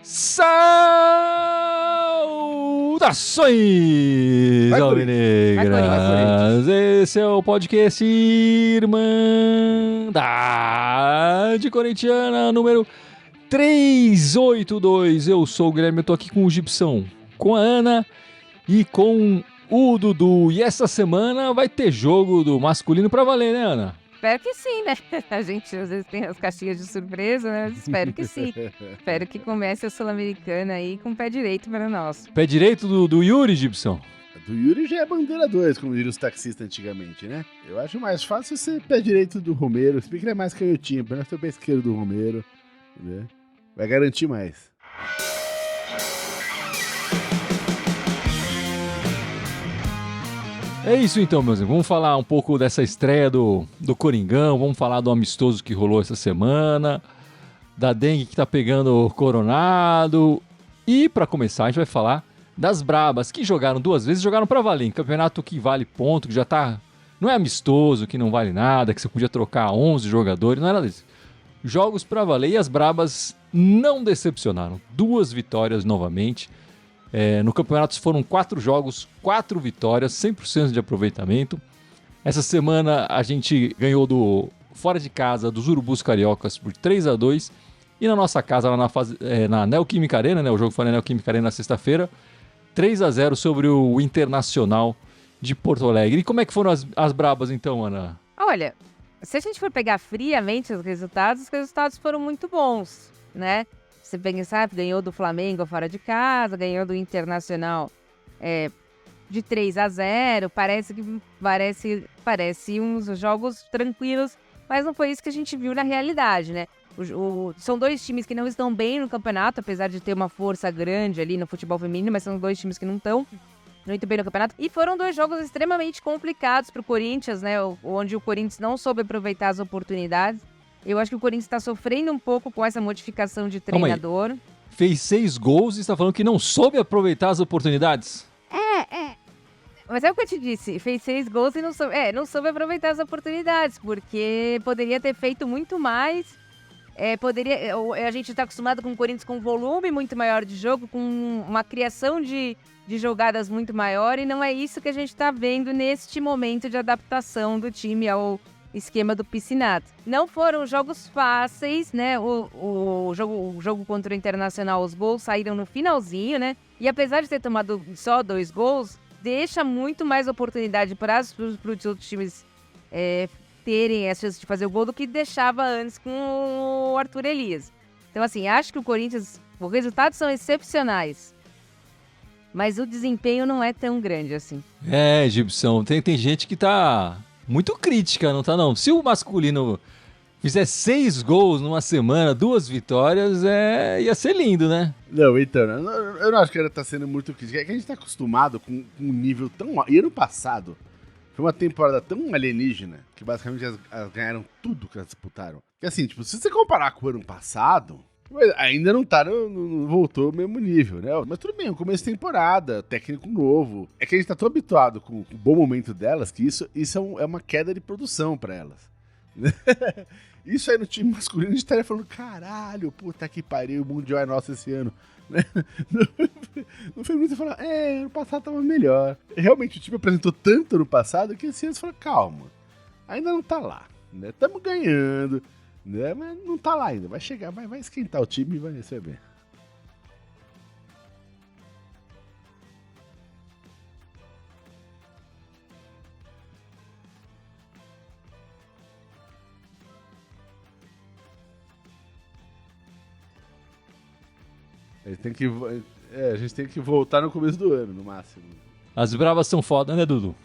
Saudações, alvinegras! Esse é o podcast Irmandade Corintiana número 382. Eu sou o Guilherme, eu tô aqui com o Gibson, com a Ana e com o Dudu. E essa semana vai ter jogo do masculino pra valer, né, Ana? Espero que sim, né? A gente às vezes tem as caixinhas de surpresa, né? Espero que sim. Espero que comece a Sul-Americana aí com o pé direito para nós. Pé direito do Yuri, Gibson? Do Yuri já é bandeira 2, como diriam os taxistas antigamente, né? Eu acho mais fácil ser pé direito do Romero, se bem que ele é mais canhotinho, apenas ser o pé esquerdo do Romero, né? Vai garantir mais. É isso então, meus amigos. Vamos falar um pouco dessa estreia do Coringão, vamos falar do amistoso que rolou essa semana, da dengue que tá pegando o Coronado. E para começar, a gente vai falar das brabas, que jogaram 2 vezes, jogaram pra valer. Campeonato que vale ponto, que já tá... Não é amistoso, que não vale nada, que você podia trocar 11 jogadores, não é nada disso. Jogos pra valer e as brabas não decepcionaram. 2 vitórias novamente. No campeonato foram 4 jogos, 4 vitórias, 100% de aproveitamento. Essa semana a gente ganhou fora de casa dos Urubus Cariocas por 3-2. E na nossa casa, lá na Neoquímica Arena, né? O jogo foi na Neoquímica Arena na sexta-feira, 3-0 sobre o Internacional de Porto Alegre. E como é que foram as brabas então, Ana? Olha, se a gente for pegar friamente os resultados foram muito bons, né? Você pensar, ganhou do Flamengo fora de casa, ganhou do Internacional de 3-0, parece uns jogos tranquilos, mas não foi isso que a gente viu na realidade, né? São 2 times que não estão bem no campeonato, apesar de ter uma força grande ali no futebol feminino, mas são 2 times que não estão muito bem no campeonato. E foram 2 jogos extremamente complicados para o Corinthians, né? Onde o Corinthians não soube aproveitar as oportunidades. Eu acho que o Corinthians está sofrendo um pouco com essa modificação de treinador. Fez 6 gols e está falando que não soube aproveitar as oportunidades? Mas é o que eu te disse, fez 6 gols e não soube aproveitar as oportunidades, porque poderia ter feito muito mais. A gente está acostumado com o Corinthians com um volume muito maior de jogo, com uma criação de jogadas muito maior, e não é isso que a gente está vendo neste momento de adaptação do time ao esquema do Piscinato. Não foram jogos fáceis, né? O jogo contra o Internacional, os gols saíram no finalzinho, né? E apesar de ter tomado só 2 gols, deixa muito mais oportunidade para os outros times terem a chance de fazer o gol do que deixava antes com o Arthur Elias. Então, assim, acho que o Corinthians, os resultados são excepcionais, mas o desempenho não é tão grande assim. Gibson, tem gente que tá muito crítica, não tá não? Se o masculino fizer 6 gols numa semana, 2 vitórias, ia ser lindo, né? Não, então, eu não acho que ela tá sendo muito crítica. É que a gente tá acostumado com um nível tão... E ano passado foi uma temporada tão alienígena que basicamente elas ganharam tudo que elas disputaram. Que assim, tipo, se você comparar com o ano passado, ainda não voltou ao mesmo nível, né? Mas tudo bem, o começo de temporada, técnico novo. É que a gente tá tão habituado com o bom momento delas que isso é uma queda de produção pra elas. Isso aí no time masculino a gente estaria falando, caralho, puta que pariu, o Mundial é nosso esse ano. No feminino você fala, ano passado tava melhor. Realmente o time apresentou tanto no passado que esse ano você fala, calma, ainda não tá lá, né? Tamo ganhando, né? Mas não tá lá ainda, vai chegar, vai esquentar o time e vai receber. A gente tem que voltar no começo do ano, no máximo. As bravas são foda, né, Dudu?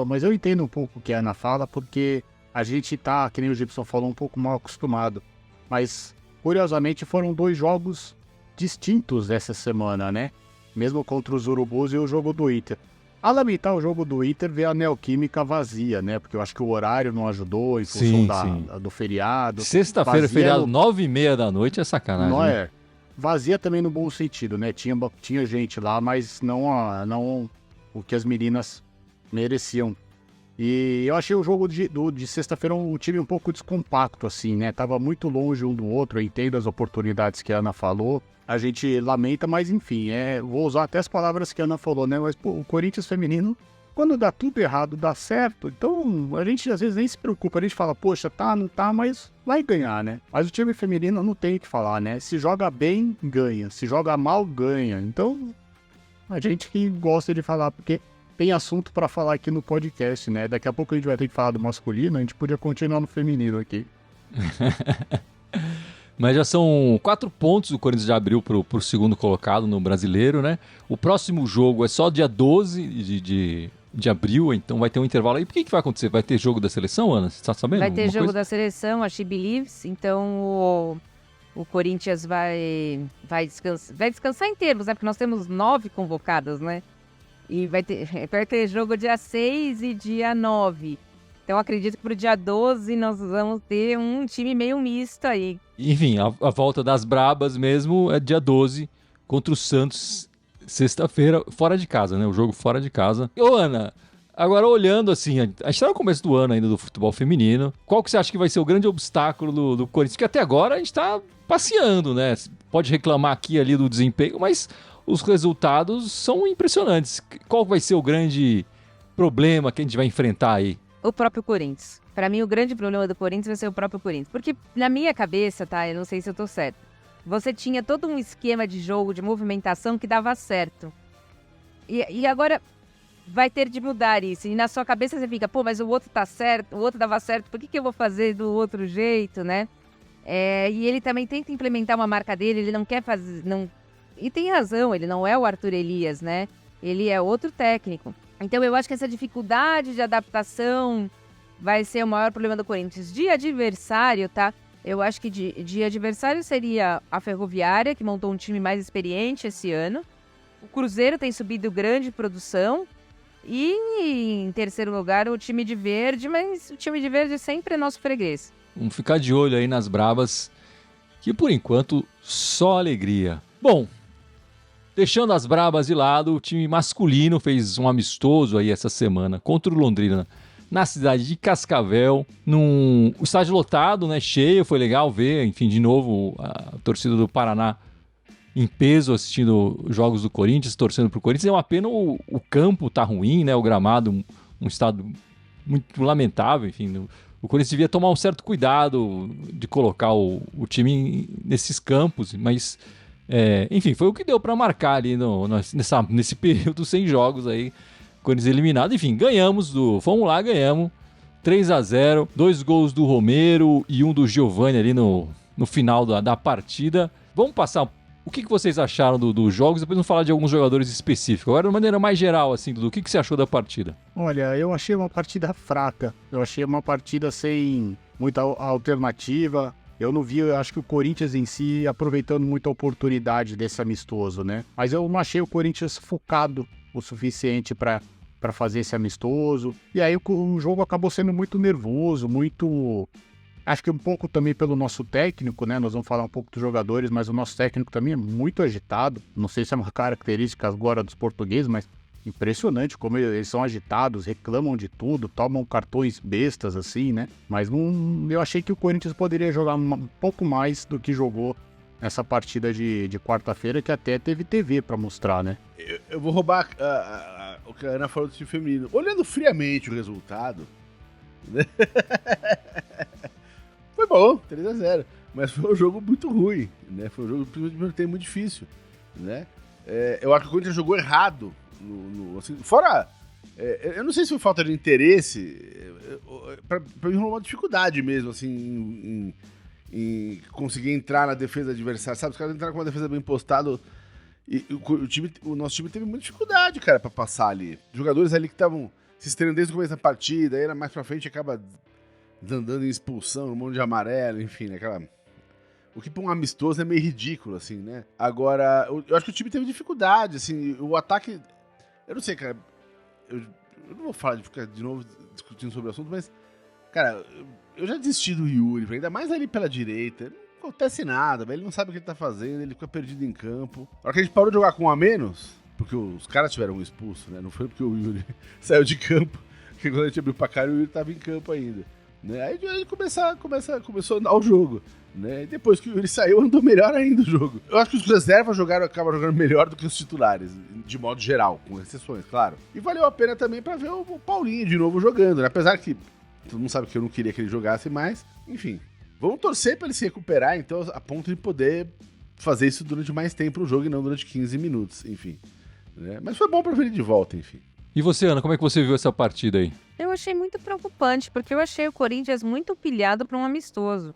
Mas eu entendo um pouco o que a Ana fala, porque a gente tá, que nem o Gibson falou, um pouco mal acostumado. Mas, curiosamente, foram 2 jogos distintos essa semana, né? Mesmo contra os Urubus e o jogo do Inter. A lamentar o jogo do Inter ver a Neoquímica vazia, né? Porque eu acho que o horário não ajudou em função do feriado. Sexta-feira, feriado, 9h30 da noite, é sacanagem. Não né? é. Vazia também no bom sentido, né? Tinha gente lá, mas não o que as meninas mereciam. E eu achei o jogo de sexta-feira um time um pouco descompacto, assim, né? Tava muito longe um do outro, eu entendo as oportunidades que a Ana falou. A gente lamenta, mas enfim, vou usar até as palavras que a Ana falou, né? Mas, pô, o Corinthians feminino, quando dá tudo errado, dá certo. Então, a gente às vezes nem se preocupa. A gente fala, poxa, tá, não tá, mas vai ganhar, né? Mas o time feminino não tem o que falar, né? Se joga bem, ganha. Se joga mal, ganha. Então, a gente que gosta de falar, porque tem assunto pra falar aqui no podcast, né? Daqui a pouco a gente vai ter que falar do masculino, a gente podia continuar no feminino aqui. Mas já são 4 pontos o Corinthians já abriu pro segundo colocado no Brasileiro, né? O próximo jogo é só dia 12 de abril, então vai ter um intervalo aí. Por que vai acontecer? Vai ter jogo da seleção, Ana? Você tá sabendo? Vai ter alguma jogo coisa? da seleção, a She Believes, então o Corinthians vai descansar em termos, né? Porque nós temos 9 convocadas, né? E vai ter jogo dia 6 e dia 9. Então acredito que pro dia 12 nós vamos ter um time meio misto aí. Enfim, a volta das Brabas mesmo é dia 12 contra o Santos, sexta-feira, fora de casa, né? O jogo fora de casa. Ô, Ana, agora olhando assim, a gente tá no começo do ano ainda do futebol feminino. Qual que você acha que vai ser o grande obstáculo do Corinthians? Porque até agora a gente tá passeando, né? Pode reclamar aqui e ali do desempenho, mas os resultados são impressionantes. Qual vai ser o grande problema que a gente vai enfrentar aí? O próprio Corinthians. Pra mim, o grande problema do Corinthians vai ser o próprio Corinthians. Porque na minha cabeça, tá? Eu não sei se eu tô certo. Você tinha todo um esquema de jogo, de movimentação que dava certo. E agora vai ter de mudar isso. E na sua cabeça você fica, pô, mas o outro tá certo, o outro dava certo, por que eu vou fazer do outro jeito, né? E ele também tenta implementar uma marca dele, ele não quer fazer... E tem razão, ele não é o Arthur Elias, né? Ele é outro técnico. Então eu acho que essa dificuldade de adaptação vai ser o maior problema do Corinthians. De adversário, tá? Eu acho que de adversário seria a Ferroviária, que montou um time mais experiente esse ano. O Cruzeiro tem subido grande produção. E em terceiro lugar, o time de verde, mas o time de verde sempre é nosso freguês. Vamos ficar de olho aí nas Brabas, que por enquanto só alegria. Bom, deixando as Brabas de lado, o time masculino fez um amistoso aí essa semana contra o Londrina na cidade de Cascavel, num estádio lotado, né, cheio, foi legal ver, enfim, de novo a torcida do Paraná em peso assistindo jogos do Corinthians, torcendo pro Corinthians. É uma pena o campo tá ruim, né, o gramado, um estado muito lamentável, enfim, o Corinthians devia tomar um certo cuidado de colocar o time nesses campos, mas enfim, foi o que deu para marcar ali nesse período sem jogos aí, Corinthians eliminado. Enfim, fomos lá, ganhamos 3-0, 2 gols do Romero e um do Giovani ali no final da partida. Vamos passar o que vocês acharam dos jogos, depois vamos falar de alguns jogadores específicos. Agora, de maneira mais geral, assim, Dudu, o que você achou da partida? Olha, eu achei uma partida fraca, eu achei uma partida sem muita alternativa. Eu não vi, acho que o Corinthians em si aproveitando muita oportunidade desse amistoso, né? Mas eu não achei o Corinthians focado o suficiente para fazer esse amistoso. E aí o jogo acabou sendo muito nervoso, muito... Acho que um pouco também pelo nosso técnico, né? Nós vamos falar um pouco dos jogadores, mas o nosso técnico também é muito agitado. Não sei se é uma característica agora dos portugueses, mas impressionante como eles são agitados, reclamam de tudo, tomam cartões bestas assim, né? Mas eu achei que o Corinthians poderia jogar um pouco mais do que jogou nessa partida de quarta-feira, que até teve TV pra mostrar, né? Eu vou roubar o que a Ana falou do time feminino. Olhando friamente o resultado, né? Foi bom, 3-0, mas foi um jogo muito ruim, né? Foi um jogo muito difícil, né? Eu acho que o Corinthians jogou errado. Assim, fora, eu não sei se foi falta de interesse, pra mim rolou uma dificuldade mesmo, assim, em conseguir entrar na defesa adversária, sabe? Os caras entraram com uma defesa bem postada e o nosso time teve muita dificuldade, cara, pra passar ali. Jogadores ali que estavam se estreando desde o começo da partida, aí mais pra frente acaba andando em expulsão, um monte de amarelo, enfim, né? O que pra um amistoso é meio ridículo, assim, né? Agora, eu acho que o time teve dificuldade, assim, o ataque... Eu não sei, cara, eu não vou falar de ficar de novo discutindo sobre o assunto, mas, cara, eu já desisti do Yuri, ainda mais ali pela direita, não acontece nada, ele não sabe o que ele tá fazendo, ele fica perdido em campo. Na hora que a gente parou de jogar com um a menos, porque os caras tiveram expulso, né? Não foi porque o Yuri saiu de campo, que quando a gente abriu o placar, o Yuri tava em campo ainda. Né? Aí começou a andar o jogo. Né? E depois que o Yuri saiu, andou melhor ainda o jogo. Eu acho que os reservas acabam jogando melhor do que os titulares, de modo geral, com exceções, claro. E valeu a pena também pra ver o Paulinho de novo jogando, né? Apesar que todo mundo sabe que eu não queria que ele jogasse mais. Enfim, vamos torcer pra ele se recuperar, então, a ponto de poder fazer isso durante mais tempo no jogo e não durante 15 minutos, enfim. Né? Mas foi bom pra ver ele de volta, enfim. E você, Ana, como é que você viu essa partida aí? Eu achei muito preocupante, porque eu achei o Corinthians muito pilhado para um amistoso.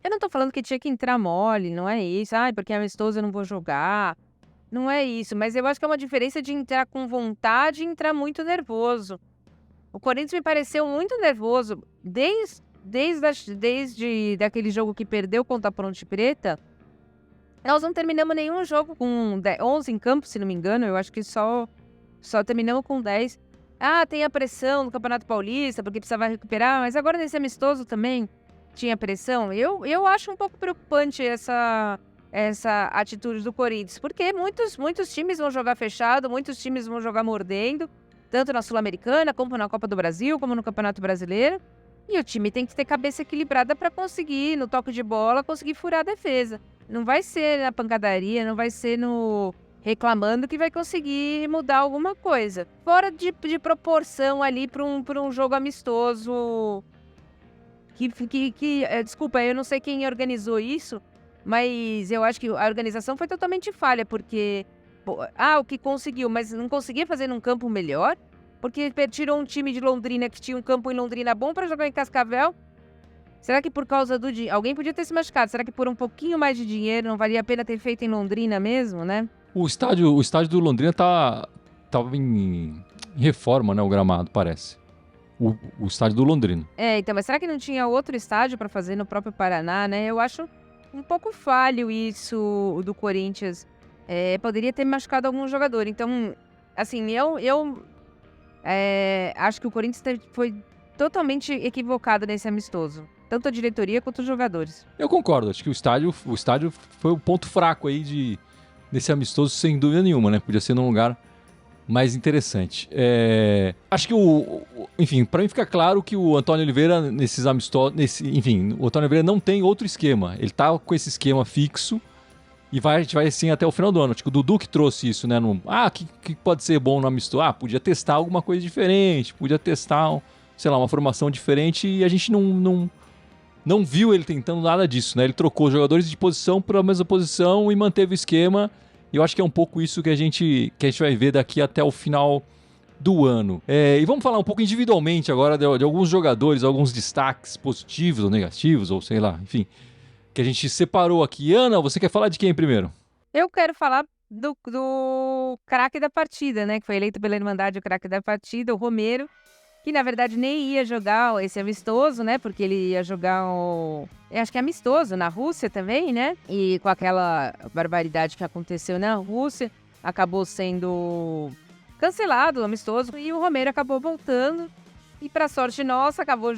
Eu não tô falando que tinha que entrar mole, não é isso. Porque é amistoso eu não vou jogar. Não é isso, mas eu acho que é uma diferença de entrar com vontade e entrar muito nervoso. O Corinthians me pareceu muito nervoso. Desde daquele jogo que perdeu contra a Ponte Preta, nós não terminamos nenhum jogo com 11 em campo, se não me engano. Eu acho que só terminamos com 10. Tem a pressão no Campeonato Paulista, porque precisava recuperar, mas agora nesse amistoso também tinha pressão. Eu acho um pouco preocupante essa atitude do Corinthians, porque muitos times vão jogar fechado, muitos times vão jogar mordendo, tanto na Sul-Americana, como na Copa do Brasil, como no Campeonato Brasileiro, e o time tem que ter cabeça equilibrada para conseguir, no toque de bola, conseguir furar a defesa. Não vai ser na pancadaria, não vai ser no reclamando que vai conseguir mudar alguma coisa. Fora de proporção ali para um jogo amistoso. Desculpa, eu não sei quem organizou isso, mas eu acho que a organização foi totalmente falha, porque o que conseguiu, mas não conseguia fazer num campo melhor, porque tirou um time de Londrina que tinha um campo em Londrina bom para jogar em Cascavel. Será que por causa do dinheiro, alguém podia ter se machucado? Será que por um pouquinho mais de dinheiro não valia a pena ter feito em Londrina mesmo, né? O estádio do Londrina tava em reforma, né? O gramado, parece. O estádio do Londrina. Então, mas será que não tinha outro estádio para fazer no próprio Paraná, né? Eu acho um pouco falho isso do Corinthians. Poderia ter machucado algum jogador. Então, assim, eu acho que o Corinthians foi totalmente equivocado nesse amistoso. Tanto a diretoria quanto os jogadores. Eu concordo. Acho que o estádio foi o ponto fraco aí desse amistoso, sem dúvida nenhuma, né? Podia ser num lugar mais interessante. Acho que enfim, para mim fica claro que o Antônio Oliveira, nesses amistosos, o Antônio Oliveira não tem outro esquema. Ele tá com esse esquema fixo e a gente vai assim até o final do ano. Acho que o Dudu que trouxe isso, né? Que pode ser bom no amistoso? Podia testar alguma coisa diferente, podia testar, sei lá, uma formação diferente, e a gente não viu ele tentando nada disso, né? Ele trocou jogadores de posição para a mesma posição e manteve o esquema. E eu acho que é um pouco isso que a gente vai ver daqui até o final do ano. E vamos falar um pouco individualmente agora de alguns jogadores, alguns destaques positivos ou negativos, ou sei lá, enfim, que a gente separou aqui. Ana, você quer falar de quem primeiro? Eu quero falar do craque da partida, né? Que foi eleito pela Irmandade o craque da partida, o Romero, que na verdade nem ia jogar esse amistoso, né? Porque ele ia jogar acho que é amistoso na Rússia também, né? E com aquela barbaridade que aconteceu na Rússia, acabou sendo cancelado o amistoso e o Romero acabou voltando. E para sorte nossa, acabou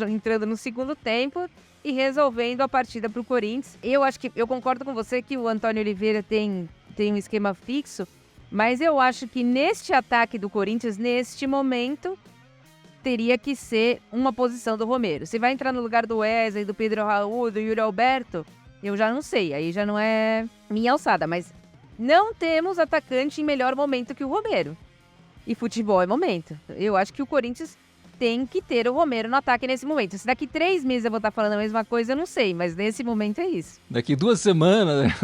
entrando no segundo tempo e resolvendo a partida para o Corinthians. Eu concordo com você que o Antônio Oliveira tem um esquema fixo, mas eu acho que neste ataque do Corinthians, neste momento, teria que ser uma posição do Romero. Se vai entrar no lugar do Wesley, do Pedro Raul, do Yuri Alberto, eu já não sei. Aí já não é minha alçada. Mas não temos atacante em melhor momento que o Romero. E futebol é momento. Eu acho que o Corinthians tem que ter o Romero no ataque nesse momento. Se daqui 3 meses eu vou estar falando a mesma coisa, eu não sei. Mas nesse momento é isso. Daqui 2 semanas, né?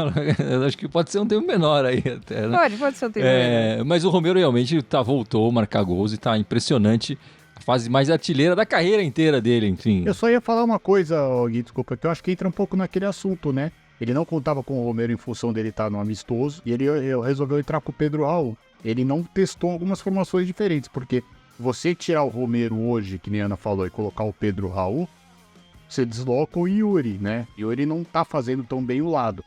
Acho que pode ser um tempo menor aí até, né? Pode ser um tempo menor. Mas o Romero realmente voltou a marcar gols e tá impressionante. A fase mais artilheira da carreira inteira dele, enfim. Eu só ia falar uma coisa, Gui, desculpa, que eu acho que entra um pouco naquele assunto, né? Ele não contava com o Romero em função dele estar no amistoso, e ele resolveu entrar com o Pedro Raul. Ele não testou algumas formações diferentes, porque você tirar o Romero hoje, que nem a Ana falou, e colocar o Pedro Raul, você desloca o Yuri, né? O Yuri não tá fazendo tão bem o lado.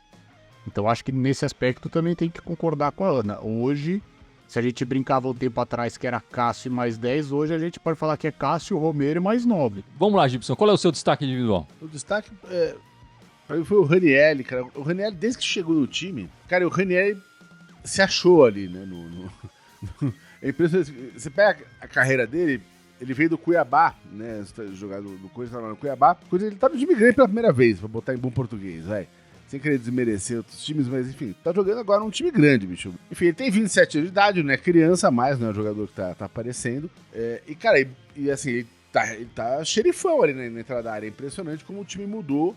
Então acho que nesse aspecto também tem que concordar com a Ana. Hoje, se a gente brincava um tempo atrás que era Cássio e mais 10, hoje a gente pode falar que é Cássio, Romero e mais 9. Vamos lá, Gibson, qual é o seu destaque individual? O destaque, pra mim, foi o Ranieri, cara. O Ranieri, desde que chegou no time, cara, o Ranieri se achou ali, né? É impressionante. Você pega a carreira dele, ele veio do Cuiabá, né? Jogar do Corinthians, tava no Cuiabá. Ele tá no time grande pela primeira vez, pra botar em bom português, vai. Sem querer desmerecer outros times, mas enfim, tá jogando agora num time grande, bicho. Enfim, ele tem 27 anos de idade, não é criança mais, não é um jogador que tá aparecendo. E, cara, assim, ele tá xerifão ali na entrada da área. É impressionante como o time mudou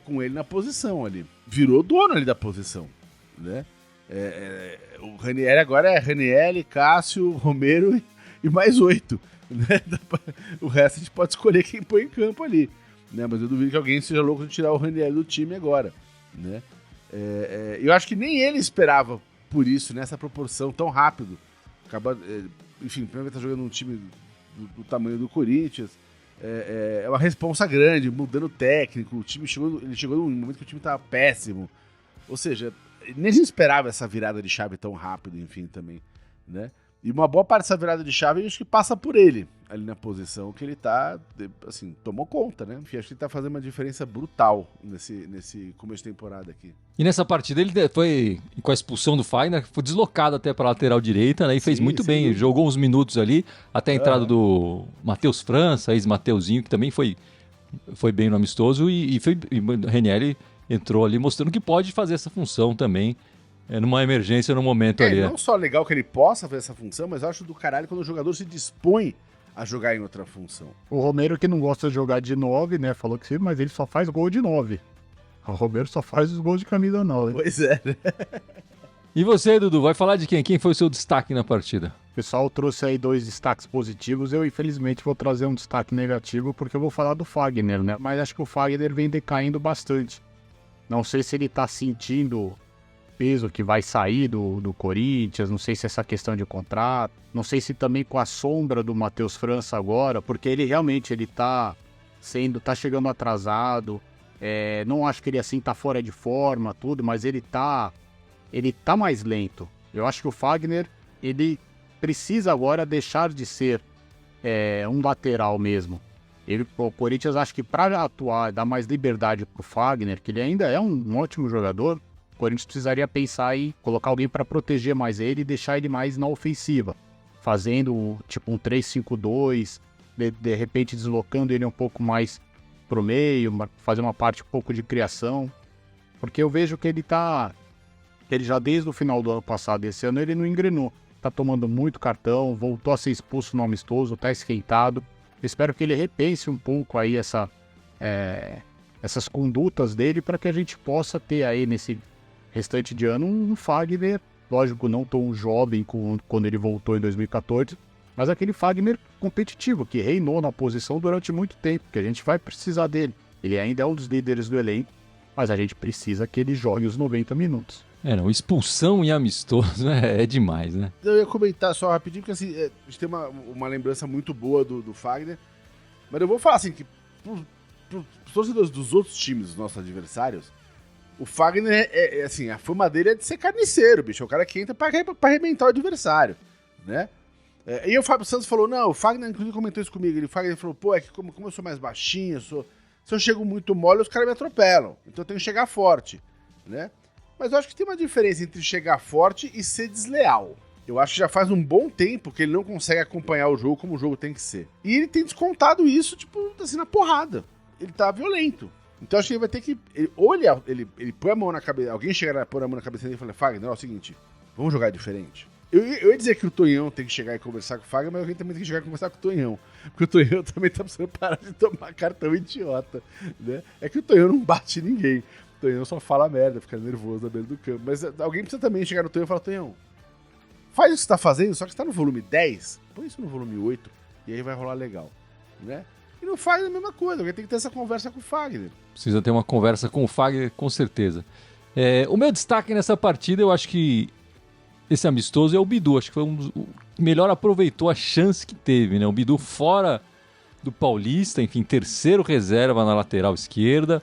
com ele na posição ali. Virou dono ali da posição, né? O Ranieri agora é Ranieri, Cássio, Romero e mais 8. Né? O resto a gente pode escolher quem põe em campo ali. Né? Mas eu duvido que alguém seja louco de tirar o Ranieri do time agora. Né? Eu acho que nem ele esperava por isso, nessa proporção tão rápido. Enfim, primeiro tá jogando um time do tamanho do Corinthians. É uma responsa grande, mudando técnico. O time ele chegou num momento que o time tava péssimo. Ou seja, nem se esperava essa virada de chave tão rápido, enfim, também. Né? E uma boa parte dessa virada de chave, acho que passa por ele, ali na posição que ele tá, assim, tomou conta, né? Enfim, acho que ele tá fazendo uma diferença brutal nesse começo de temporada aqui. E nessa partida ele foi, com a expulsão do Fagner, foi deslocado até para a lateral direita, né? E fez muito bem, dúvida. Jogou uns minutos ali, até a entrada do Matheus França, ex-Mateuzinho, que também foi bem no amistoso, e o Ranieri entrou ali mostrando que pode fazer essa função também. Numa emergência, no momento ali. Não só legal que ele possa fazer essa função, mas eu acho do caralho quando o jogador se dispõe a jogar em outra função. O Romero, que não gosta de jogar de 9, né? Falou que sim, mas ele só faz gol de 9. O Romero só faz os gols de camisa 9. Pois é. E você, Dudu, vai falar de quem? Quem foi o seu destaque na partida? O pessoal trouxe aí 2 destaques positivos. Eu, infelizmente, vou trazer um destaque negativo, porque eu vou falar do Fagner, né? Mas acho que o Fagner vem decaindo bastante. Não sei se ele tá sentindo peso que vai sair do Corinthians, não sei se essa questão de contrato, não sei se também com a sombra do Matheus França agora, porque ele realmente tá chegando atrasado, não acho que ele assim tá fora de forma, tudo, mas ele tá mais lento. Eu acho que o Fagner, ele precisa agora deixar de ser um lateral mesmo. O Corinthians, acho que para atuar, dar mais liberdade pro Fagner, que ele ainda é um ótimo jogador, o Corinthians precisaria pensar em colocar alguém para proteger mais ele e deixar ele mais na ofensiva, fazendo tipo um 3-5-2, de repente deslocando ele um pouco mais pro meio, fazer uma parte um pouco de criação, porque eu vejo que ele já desde o final do ano passado, esse ano, ele não engrenou, tá tomando muito cartão, voltou a ser expulso no amistoso, tá esquentado. Eu espero que ele repense um pouco aí essas condutas dele para que a gente possa ter aí nesse restante de ano um Fagner, lógico, não tão jovem quando ele voltou em 2014, mas aquele Fagner competitivo, que reinou na posição durante muito tempo, que a gente vai precisar dele. Ele ainda é um dos líderes do elenco, mas a gente precisa que ele jogue os 90 minutos. Não, expulsão e amistoso é demais, né? Eu ia comentar só rapidinho, porque assim, a gente tem uma lembrança muito boa do Fagner, mas eu vou falar assim, que pros torcedores dos outros times, dos nossos adversários, o Fagner, assim, a fama dele é de ser carniceiro, bicho. É o cara que entra pra arrebentar o adversário, né? E o Fábio Santos falou, não, o Fagner inclusive comentou isso comigo. O Fagner falou, pô, é que como eu sou mais baixinho, se eu chego muito mole, os caras me atropelam. Então eu tenho que chegar forte, né? Mas eu acho que tem uma diferença entre chegar forte e ser desleal. Eu acho que já faz um bom tempo que ele não consegue acompanhar o jogo como o jogo tem que ser. E ele tem descontado isso, tipo, assim, na porrada. Ele tá violento. Então acho que ele vai ter que... Ele põe a mão na cabeça... Alguém chega a pôr a mão na cabeça dele e fala, Fagner, é o seguinte, vamos jogar diferente. Eu ia dizer que o Tonhão tem que chegar e conversar com o Fagner, mas alguém também tem que chegar e conversar com o Tonhão. Porque o Tonhão também tá precisando parar de tomar cartão idiota, né? É que o Tonhão não bate ninguém. O Tonhão só fala merda, fica nervoso na beira do campo. Mas alguém precisa também chegar no Tonhão e falar, Tonhão, faz o que você tá fazendo, só que você tá no volume 10, põe isso no volume 8, e aí vai rolar legal, né? E não faz a mesma coisa, alguém tem que ter essa conversa com o Fagner. Precisa ter uma conversa com o Fagner, com certeza. O meu destaque nessa partida, eu acho que esse amistoso é o Bidu. Acho que foi o melhor aproveitou a chance que teve, né? O Bidu fora do Paulista, enfim, terceiro reserva na lateral esquerda.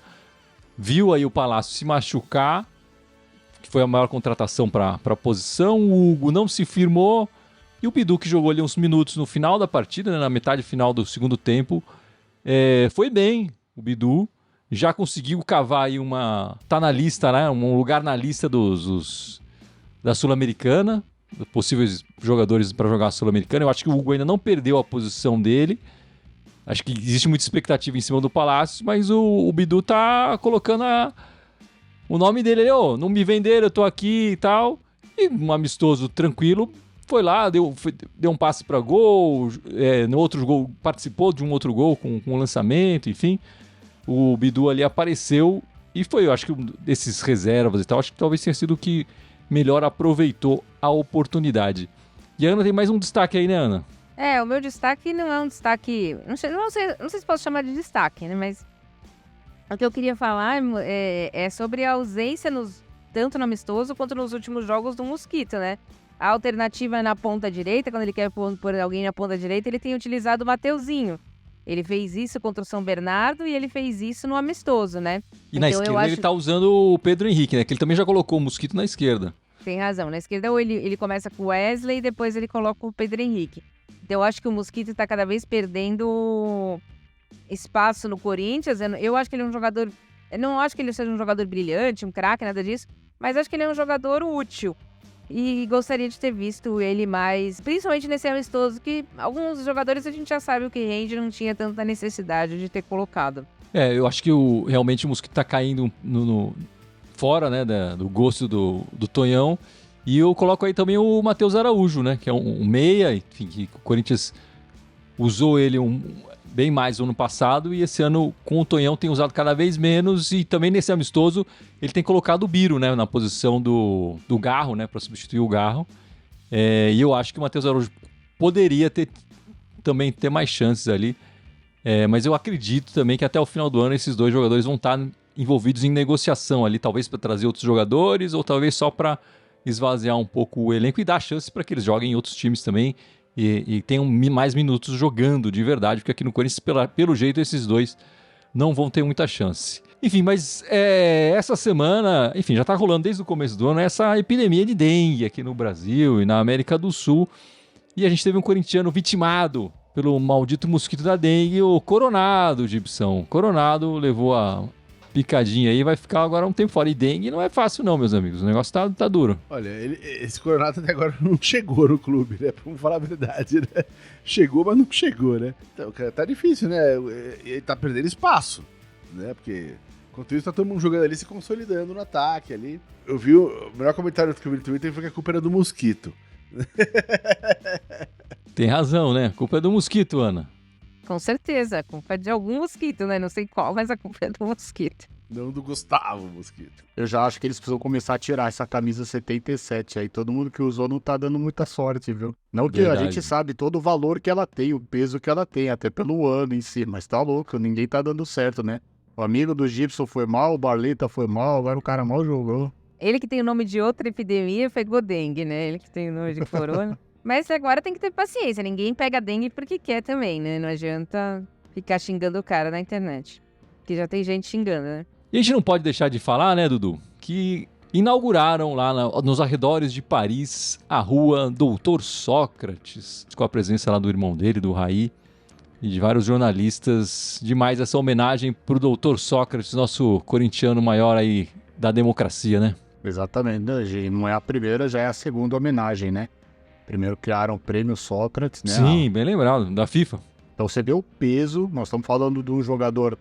Viu aí o Palácio se machucar, que foi a maior contratação para a posição. O Hugo não se firmou. E o Bidu, que jogou ali uns minutos no final da partida, né, na metade final do segundo tempo, foi bem. O Bidu já conseguiu cavar aí tá na lista, né, um lugar na lista da Sul-Americana, possíveis jogadores para jogar a Sul-Americana. Eu acho que o Hugo ainda não perdeu a posição dele. Acho que existe muita expectativa em cima do Palácio, mas o Bidu tá colocando o nome dele ali, não me venderam, eu tô aqui e tal. E um amistoso tranquilo, foi lá, deu um passe para gol, no outro gol participou de um outro gol com um lançamento, enfim. O Bidu ali apareceu e foi, eu acho que desses reservas e tal, acho que talvez tenha sido o que melhor aproveitou a oportunidade. E a Ana tem mais um destaque aí, né, Ana? O meu destaque não é um destaque... Não sei se posso chamar de destaque, né? Mas o que eu queria falar é sobre a ausência, tanto no amistoso quanto nos últimos jogos, do Mosquito, né? A alternativa na ponta direita, quando ele quer pôr alguém na ponta direita, ele tem utilizado o Mateuzinho. Ele fez isso contra o São Bernardo e ele fez isso no amistoso, né? E na esquerda ele tá usando o Pedro Henrique, né? Que ele também já colocou o Mosquito na esquerda. Tem razão. Na esquerda ele começa com o Wesley e depois ele coloca o Pedro Henrique. Então eu acho que o Mosquito tá cada vez perdendo espaço no Corinthians. Eu acho que ele é um jogador... Eu não acho que ele seja um jogador brilhante, um craque, nada disso. Mas acho que ele é um jogador útil. E gostaria de ter visto ele mais, principalmente nesse amistoso, que alguns jogadores a gente já sabe o que rende, não tinha tanta necessidade de ter colocado. Eu acho que realmente o Mosquito tá caindo fora, né, do gosto do Tonhão. E eu coloco aí também o Matheus Araújo, né, que é um meia, enfim, que o Corinthians usou ele bem mais no ano passado, e esse ano com o Tonhão tem usado cada vez menos, e também nesse amistoso ele tem colocado o Biro, né, na posição do Garro, né, para substituir o Garro. E eu acho que o Matheus Araújo poderia também ter mais chances ali, mas eu acredito também que até o final do ano esses dois jogadores vão estar envolvidos em negociação ali, talvez para trazer outros jogadores, ou talvez só para esvaziar um pouco o elenco e dar chance para que eles joguem em outros times também e tenham mais minutos jogando de verdade, porque aqui no Corinthians, pelo jeito, esses dois não vão ter muita chance. Enfim, mas essa semana, enfim, já está rolando desde o começo do ano essa epidemia de dengue aqui no Brasil e na América do Sul, e a gente teve um corintiano vitimado pelo maldito mosquito da dengue, o Coronado, Gibson. Coronado levou a picadinha aí, vai ficar agora um tempo fora. E dengue não é fácil não, meus amigos. O negócio tá duro. Olha, esse Coronado até agora não chegou no clube, né? Vamos falar a verdade, né? Chegou, mas não chegou, né? Então, cara, tá difícil, né? Ele tá perdendo espaço, né? Porque, enquanto isso, tá todo mundo jogando ali, se consolidando no ataque ali. Eu vi, o melhor comentário que eu vi no Twitter foi que a culpa era do mosquito. Tem razão, né? A culpa é do mosquito, Ana. Com certeza, a culpa é de algum mosquito, né? Não sei qual, mas a culpa é do mosquito. Não do Gustavo Mosquito. Eu já acho que eles precisam começar a tirar essa camisa 77 aí. Todo mundo que usou não tá dando muita sorte, viu? Não que Verdade. A gente sabe todo o valor que ela tem, o peso que ela tem, até pelo ano em si. Mas tá louco, ninguém tá dando certo, né? O amigo do Gibson foi mal, o Barleta foi mal, agora o cara mal jogou. Ele que tem o nome de outra epidemia pegou dengue, né? Ele que tem o nome de corona. Mas agora tem que ter paciência. Ninguém pega dengue porque quer também, né? Não adianta ficar xingando o cara na internet. Que já tem gente xingando, né? E a gente não pode deixar de falar, né, Dudu, que inauguraram lá nos arredores de Paris a rua Doutor Sócrates, com a presença lá do irmão dele, do Raí, e de vários jornalistas. Demais essa homenagem pro Doutor Sócrates, nosso corintiano maior aí da democracia, né? Exatamente, né? Não é a primeira, já é a segunda homenagem, né? Primeiro criaram o Prêmio Sócrates, né? Sim, bem lembrado, da FIFA. Então você vê o peso, nós estamos falando de um jogador,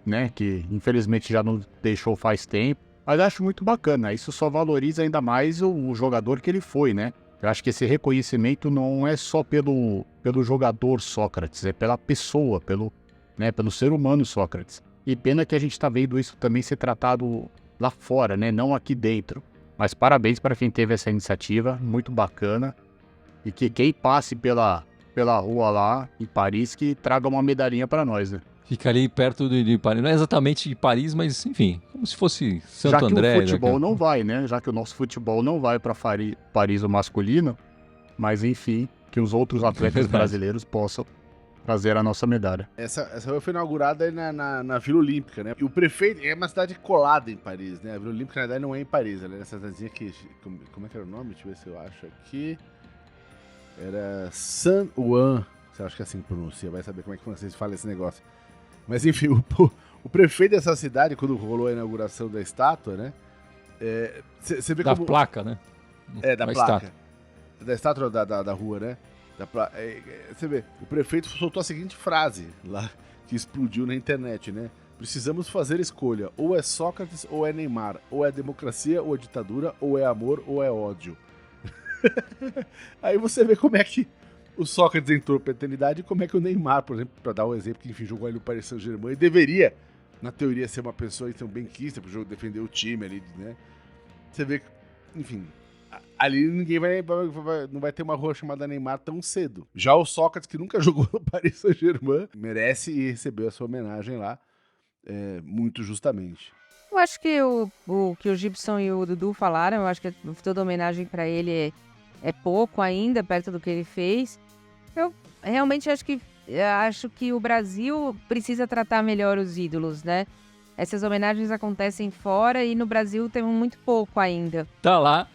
né, que infelizmente já não deixou faz tempo, mas acho muito bacana, isso só valoriza ainda mais o jogador que ele foi, né? Eu acho que esse reconhecimento não é só pelo jogador Sócrates, é pela pessoa, pelo ser humano Sócrates. E pena que a gente está vendo isso também ser tratado lá fora, né, não aqui dentro. Mas parabéns para quem teve essa iniciativa, muito bacana. E que quem passe pela rua lá em Paris, que traga uma medalhinha para nós, né? Fica ali perto de Paris, não é exatamente de Paris, mas enfim, como se fosse Santo Já que André. o futebol não vai, né? Já que o nosso futebol não vai para Paris o masculino, mas enfim, que os outros atletas brasileiros possam trazer a nossa medalha. Essa rua foi inaugurada na Vila Olímpica, né? E o prefeito é uma cidade colada em Paris, né? A Vila Olímpica, na verdade, não é em Paris, ela é nessa cidadezinha que... Como é que era o nome? Deixa eu ver se eu acho aqui. Era Saint-Ouen, você acha que é assim que pronuncia, vai saber como é que vocês falam esse negócio. Mas enfim, o prefeito dessa cidade, quando rolou a inauguração da estátua, né? Você vê da como... placa, né? Da na placa. estátua. Da estátua da rua, né? Você vê, o prefeito soltou a seguinte frase lá, que explodiu na internet, né? Precisamos fazer escolha, ou é Sócrates ou é Neymar, ou é democracia ou é ditadura, ou é amor ou é ódio. Aí você vê como é que o Sócrates entrou pra eternidade e como é que o Neymar, por exemplo, pra dar um exemplo, que enfim, jogou ali no Paris Saint-Germain e deveria, na teoria, ser uma pessoa e ser um benquista pro jogo defender o time ali, né? Você vê que, enfim, ali ninguém não vai ter uma rua chamada Neymar tão cedo. Já o Sócrates, que nunca jogou no Paris Saint-Germain, merece e recebeu a sua homenagem lá, muito justamente. Eu acho que o que o Gibson e o Dudu falaram, eu acho que toda homenagem pra ele é pouco ainda, perto do que ele fez. Eu realmente acho que o Brasil precisa tratar melhor os ídolos, né? Essas homenagens acontecem fora e no Brasil tem muito pouco ainda. Tá lá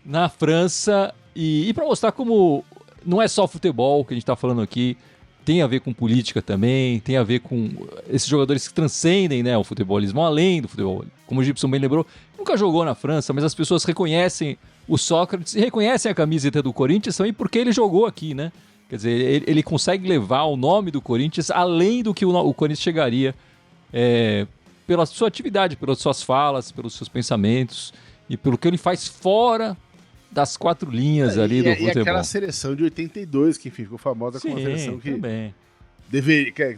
na França e para mostrar como não é só futebol que a gente tá falando aqui, tem a ver com política também, tem a ver com esses jogadores que transcendem, né, o futebolismo, além do futebol. Como o Gibson bem lembrou, nunca jogou na França, mas as pessoas reconhecem o Sócrates e reconhecem a camiseta do Corinthians também porque ele jogou aqui, né? Quer dizer, ele consegue levar o nome do Corinthians além do que o Corinthians chegaria pela sua atividade, pelas suas falas, pelos seus pensamentos e pelo que ele faz fora das quatro linhas ali do futebol. E aquela seleção de 82, que enfim, ficou famosa como uma seleção que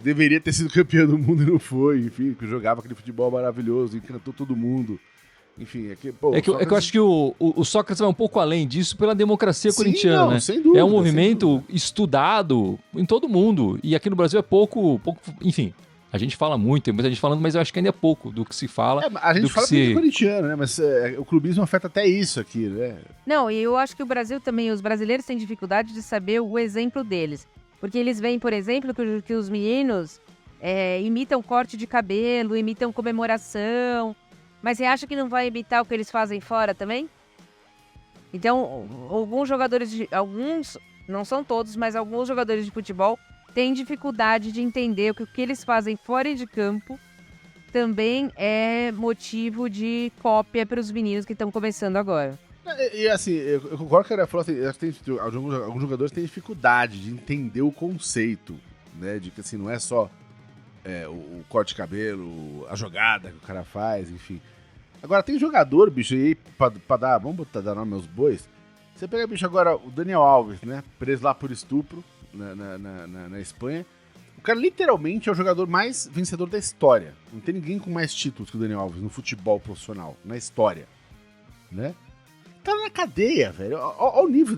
deveria ter sido campeã do mundo e não foi, enfim, que jogava aquele futebol maravilhoso, encantou todo mundo. Enfim, que eu acho que o Sócrates vai um pouco além disso pela democracia corintiana, não, né? Sem dúvida, é um movimento estudado em todo mundo. E aqui no Brasil é pouco, enfim, a gente fala muito, tem muita gente falando, mas eu acho que ainda é pouco do que se fala. A gente fala muito corintiano, né? Mas o clubismo afeta até isso aqui, né? Não, e eu acho que o Brasil também, os brasileiros têm dificuldade de saber o exemplo deles. Porque eles veem, por exemplo, que os meninos imitam corte de cabelo, imitam comemoração. Mas você acha que não vai imitar o que eles fazem fora também? Então, alguns jogadores, não são todos, mas alguns jogadores de futebol têm dificuldade de entender que o que eles fazem fora de campo também é motivo de cópia para os meninos que estão começando agora. E assim, eu concordo que ela falou assim, alguns jogadores têm dificuldade de entender o conceito, né? De que assim, não é só o corte de cabelo, a jogada que o cara faz, enfim. Agora, tem jogador, bicho, aí, vamos dar nome aos bois. Você pega, bicho, agora o Daniel Alves, né? Preso lá por estupro na Espanha. O cara literalmente é o jogador mais vencedor da história. Não tem ninguém com mais títulos que o Daniel Alves no futebol profissional, na história, né? Tá na cadeia, velho. Olha o nível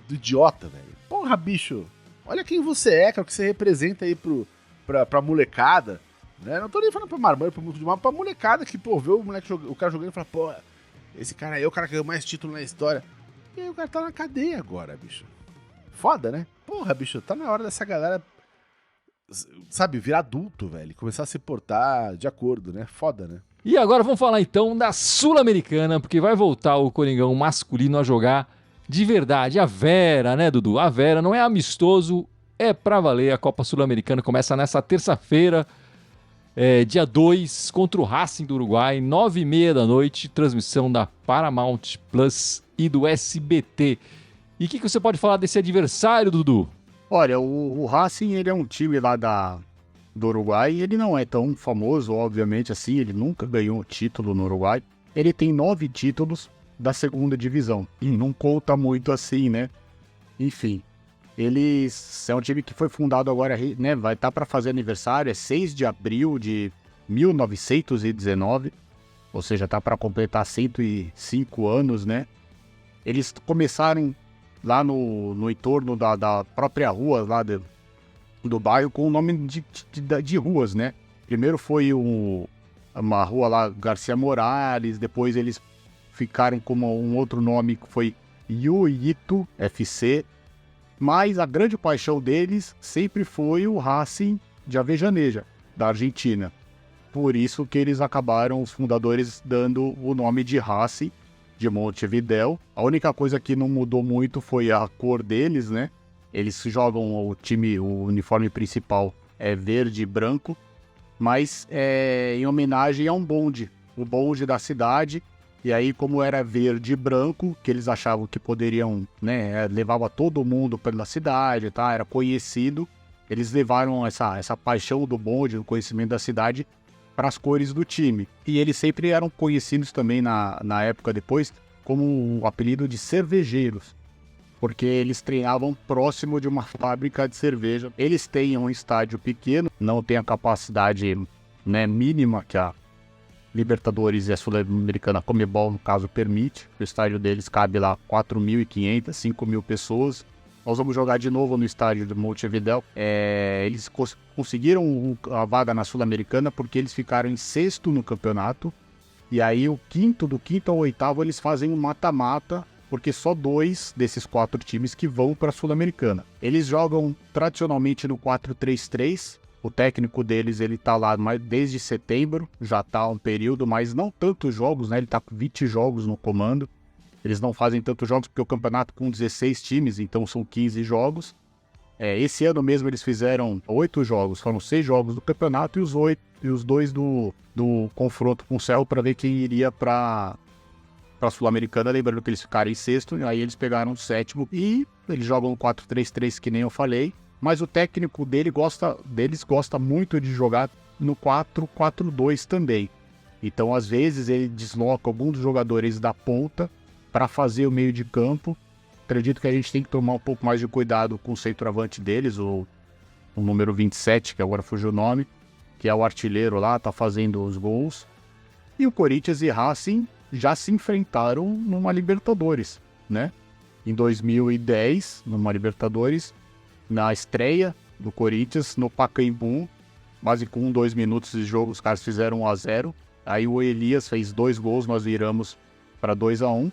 do idiota, velho. Porra, bicho. Olha quem você é, cara, o que você representa aí pra molecada, né? Não tô nem falando pra marmã, pra molecada que, pô, vê o cara jogando e fala, pô, esse cara aí é o cara que ganhou mais título na história. E aí o cara tá na cadeia agora, bicho. Foda, né? Porra, bicho, tá na hora dessa galera, sabe, virar adulto, velho. Começar a se portar de acordo, né? Foda, né? E agora vamos falar então da Sul-Americana, porque vai voltar o Coringão masculino a jogar de verdade. A Vera, né, Dudu? A Vera não é amistoso, é pra valer. A Copa Sul-Americana começa nessa terça-feira, dia 2, contra o Racing do Uruguai, 9h30 da noite, transmissão da Paramount Plus e do SBT. E o que você pode falar desse adversário, Dudu? Olha, o Racing, ele é um time lá do Uruguai, ele não é tão famoso, obviamente, assim, ele nunca ganhou título no Uruguai. Ele tem 9 títulos da segunda divisão, e não conta muito assim, né? Enfim, eles é um time que foi fundado agora, né, vai estar para fazer aniversário, é 6 de abril de 1919, ou seja, tá para completar 105 anos, né? Eles começaram lá no entorno da própria rua, lá do bairro, com o nome de ruas, né? Primeiro foi uma rua lá, Garcia Morales, depois eles ficaram com um outro nome que foi Jiu-Jitsu FC, mas a grande paixão deles sempre foi o Racing de Avejaneira, da Argentina. Por isso que eles acabaram, os fundadores, dando o nome de Racing de Montevidéu. A única coisa que não mudou muito foi a cor deles, né? Eles jogam o uniforme principal é verde e branco, mas em homenagem a um bonde, o bonde da cidade, E aí, como era verde e branco, que eles achavam que poderiam, né, levava todo mundo pela cidade, tá? Era conhecido. Eles levaram essa paixão do bonde, do conhecimento da cidade, para as cores do time. E eles sempre eram conhecidos também na época depois como o apelido de cervejeiros, porque eles treinavam próximo de uma fábrica de cerveja. Eles têm um estádio pequeno, não tem a capacidade, né, mínima que a Libertadores e a Sul-Americana Conmebol, no caso, permite. O estádio deles cabe lá 4.500, 5.000 pessoas. Nós vamos jogar de novo no estádio de Montevidéu. Eles conseguiram a vaga na Sul-Americana porque eles ficaram em 6º no campeonato. E aí do quinto ao 8º, eles fazem um mata-mata, porque só 2 desses 4 times que vão para a Sul-Americana. Eles jogam tradicionalmente no 4-3-3. O técnico deles, ele tá lá desde setembro, já tá um período, mas não tantos jogos, né? Ele tá com 20 jogos no comando. Eles não fazem tantos jogos porque o campeonato com 16 times, então são 15 jogos. Esse ano mesmo eles fizeram 8 jogos, foram 6 jogos do campeonato e os 2 do confronto com o Cerro para ver quem iria para a Sul-Americana, lembrando que eles ficaram em 6º, aí eles pegaram o 7º e eles jogam 4-3-3, que nem eu falei. Mas o técnico deles gosta muito de jogar no 4-4-2 também. Então, às vezes, ele desloca alguns jogadores da ponta para fazer o meio de campo. Acredito que a gente tem que tomar um pouco mais de cuidado com o centroavante deles, o número 27, que agora fugiu o nome, que é o artilheiro lá, tá fazendo os gols. E o Corinthians e Racing já se enfrentaram numa Libertadores, né? Em 2010, numa Libertadores, na estreia do Corinthians, no Pacaembu, quase com 2 minutos de jogo, os caras fizeram 1-0. Aí o Elias fez 2 gols, nós viramos para 2-1.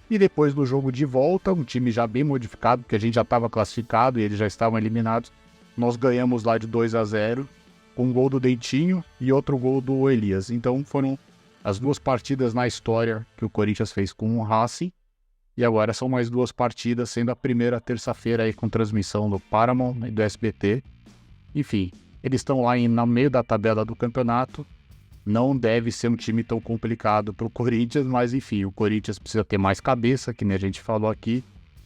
E depois do jogo de volta, um time já bem modificado, porque a gente já estava classificado e eles já estavam eliminados, nós ganhamos lá de 2-0, com um gol do Dentinho e outro gol do Elias. Então foram as 2 partidas na história que o Corinthians fez com o Racing. E agora são mais 2 partidas, sendo a primeira terça-feira aí com transmissão do Paramount e do SBT. Enfim, eles estão lá no meio da tabela do campeonato. Não deve ser um time tão complicado para o Corinthians, mas enfim, o Corinthians precisa ter mais cabeça, que nem a gente falou aqui.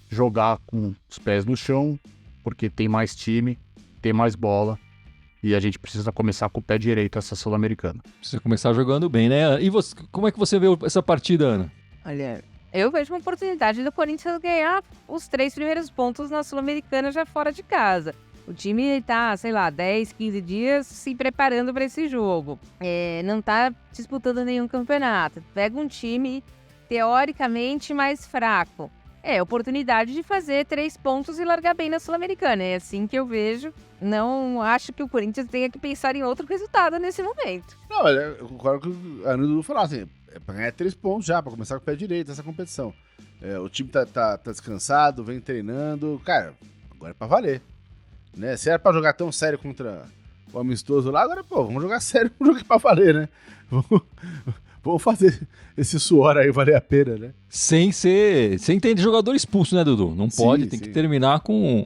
Jogar com os pés no chão, porque tem mais time, tem mais bola. E a gente precisa começar com o pé direito essa Sul-Americana. Precisa começar jogando bem, né? E você, como é que você vê essa partida, Ana? Olha, eu vejo uma oportunidade do Corinthians ganhar os 3 primeiros pontos na Sul-Americana já fora de casa. O time tá, 10, 15 dias se preparando para esse jogo. Não tá disputando nenhum campeonato. Pega um time teoricamente mais fraco. Oportunidade de fazer 3 pontos e largar bem na Sul-Americana. É assim que eu vejo. Não acho que o Corinthians tenha que pensar em outro resultado nesse momento. Não, eu concordo com o que a Ana falou, assim, pra ganhar 3 pontos já, pra começar com o pé direito essa competição. O time tá descansado, vem treinando, cara, agora é pra valer. Né? Se era pra jogar tão sério contra o amistoso lá, agora, vamos jogar sério, vamos jogar pra valer, né? Vamos fazer esse suor aí valer a pena, né? Sem ter jogador expulso, né, Dudu? Não pode, tem que terminar com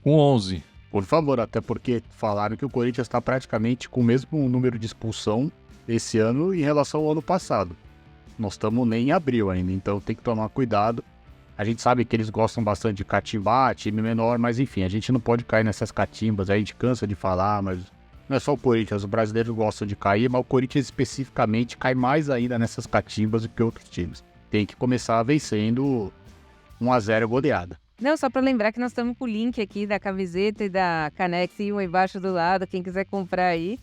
11. Por favor, até porque falaram que o Corinthians está praticamente com o mesmo número de expulsão esse ano em relação ao ano passado. Nós estamos nem em abril ainda, então tem que tomar cuidado. A gente sabe que eles gostam bastante de catimbar, time menor, mas enfim, a gente não pode cair nessas catimbas. A gente cansa de falar, mas não é só o Corinthians, os brasileiros gostam de cair, mas o Corinthians especificamente cai mais ainda nessas catimbas do que outros times. Tem que começar vencendo 1-0 goleada. Não, só para lembrar que nós estamos com o link aqui da camiseta e da caneca e um embaixo do lado, quem quiser comprar aí.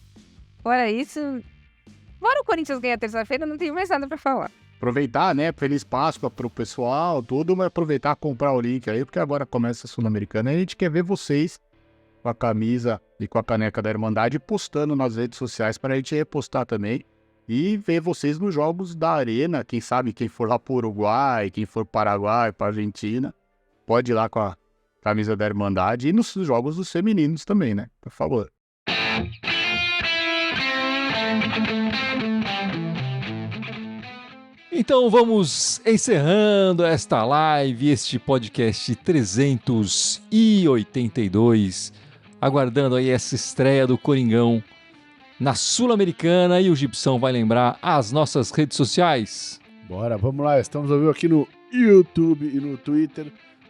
Fora isso, fora o Corinthians ganhar terça-feira, não tenho mais nada para falar. Aproveitar, né? Feliz Páscoa pro pessoal, tudo, mas aproveitar comprar o link aí, porque agora começa a Sul-Americana e a gente quer ver vocês com a camisa e com a caneca da Irmandade postando nas redes sociais para a gente repostar também e ver vocês nos jogos da Arena. Quem sabe quem for lá pro Uruguai, quem for Paraguai, para Argentina, pode ir lá com a camisa da Irmandade e nos jogos dos femininos também, né? Por favor. Então vamos encerrando esta live, este podcast 382, aguardando aí essa estreia do Coringão na Sul-Americana, e o Gibson vai lembrar as nossas redes sociais. Bora, vamos lá. Estamos ao vivo aqui no YouTube e no Twitter.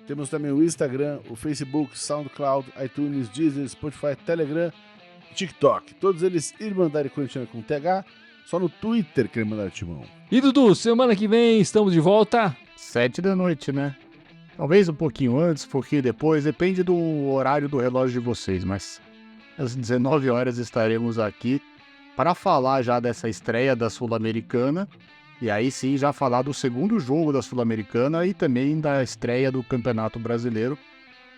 Temos também o Instagram, o Facebook, SoundCloud, iTunes, Deezer, Spotify, Telegram, TikTok. Todos eles Irmandade Corintiana com TH. Só no Twitter que é Irmandade Timão. E Dudu, semana que vem estamos de volta. 7 da noite, né? Talvez um pouquinho antes, um pouquinho depois, depende do horário do relógio de vocês, mas às 19 horas estaremos aqui para falar já dessa estreia da Sul-Americana, e aí sim já falar do segundo jogo da Sul-Americana e também da estreia do Campeonato Brasileiro.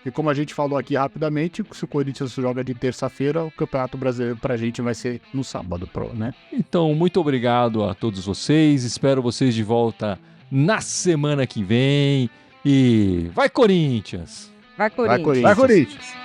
E como a gente falou aqui rapidamente, se o Corinthians joga de terça-feira, o Campeonato Brasileiro pra gente vai ser no sábado, né? Então, muito obrigado a todos vocês. Espero vocês de volta na semana que vem. E vai, Corinthians! Vai, Corinthians! Vai, Corinthians!